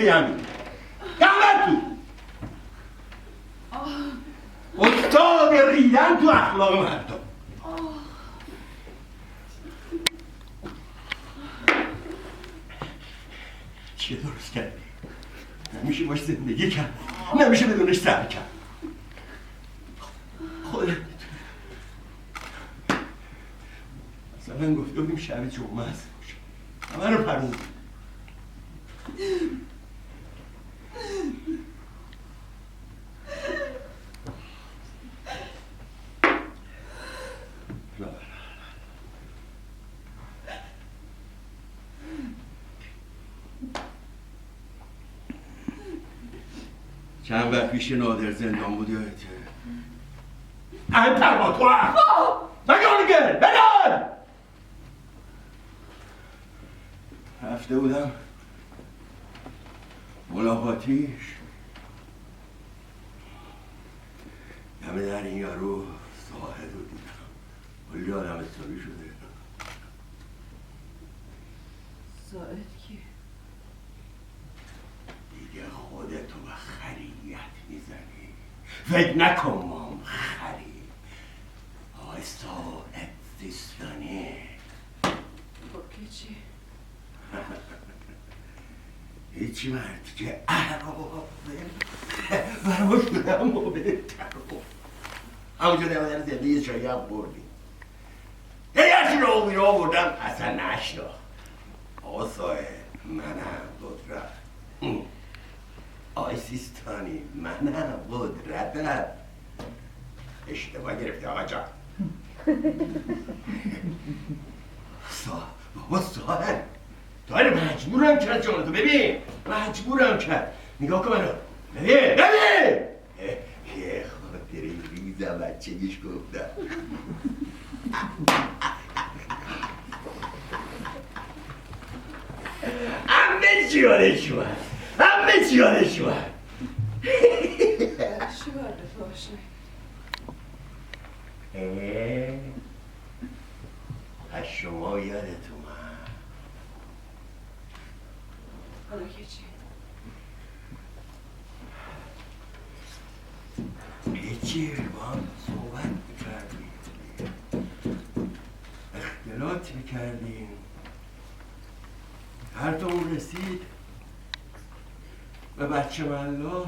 دیگه همین قهوت تو استاد ریدن تو اخلاق مردم. چیه درست کردی؟ نمیشه باش زندگی کرد، نمیشه بدونش سر کرد. خودت میتونی. مثلا گفته بودیم شب جمعه هست باشه همه رو پروند. چند وقت پیش نادر زندان بود یادته؟ انتر با تو هم مگانگل بدن رفته بودم ملاقاتیش دمه در این یارو ساحل رو دیدم کلی آدم حسابی شده. ساعد کی؟ دیگه خودتو به خریت میزنی. فکر نکن مام خری آقای ساعد زیستانی. با که چی؟ هیچی مرد که برای شدم و بهتر همونجا دمدن زنده یه جایی هم بردیم یه هرچی رو بیرا بردم اصلا نشناخت. آقا ساعد منم قدرت آقای سیستانی منم قدرتم. اشتباه گرفتی آقا جان. بابا ساعد داره مجبورم کرد جانتو ببین مجبورم کرد نگاه کن منو ببین یه خاطری ریزم بچگیش گفتم. همه چی یادش اومد همه چی یادش اومد. چی باید باشه؟ از شما یادت اومد. حالا که چی؟ هیچی با هم صحبت میکردیم اختلاط میکردیم هر طور رسید به بچه ملا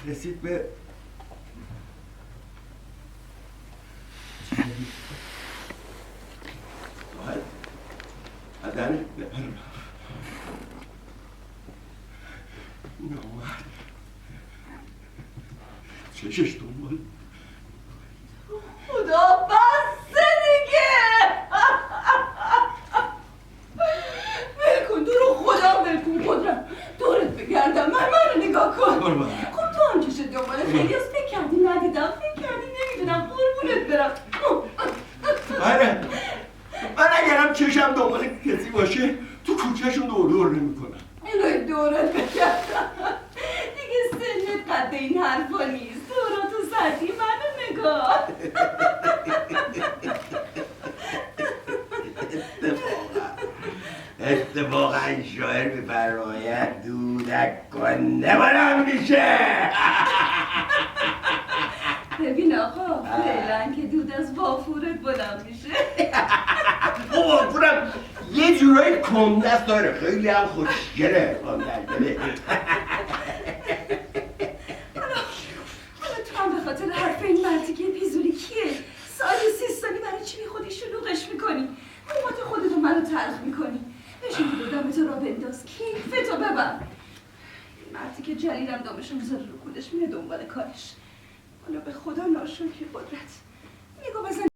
رسید به بدن نامرد چشش دنبال خدا بسته دیگه. ولکن دورو خدا ولکن قدرت دورت بگردم منو نگاه کن. خب تو هم چشت دنبال خیلی از فکر کردی ندیدم فکر کردی نمیدونم قربونت برم. من اگرم چشم دنبال کسی باشه تو کوچهشون دور نمیکنم. الهی دورت بگردم دیگه سنت قد این حرفا نیست. دورا تو سطحی منو نگاه. اتفاقا شاعر میفرماید دودک کنده بلند میشه. ببین آقا فعلا که دود از وافورت بلند میشه. او وافورم یه جورایی کندست داره خیلی هم خوشگله کندست. حالا تو هم به خاطر حرف این مرتیکه پیزوری کیه؟ سال 30 سالی برای چی بی خودی شلوغش میکنی؟ قومت خودتو منو تلخ میکنی. بشین بودم تو را بنداز کیفتو ببر. این مرتیکه جلیلم دامشو میذاره رو کولش میره دنبال کارش. حالا به خدا ناشکری قدرت میگو بزن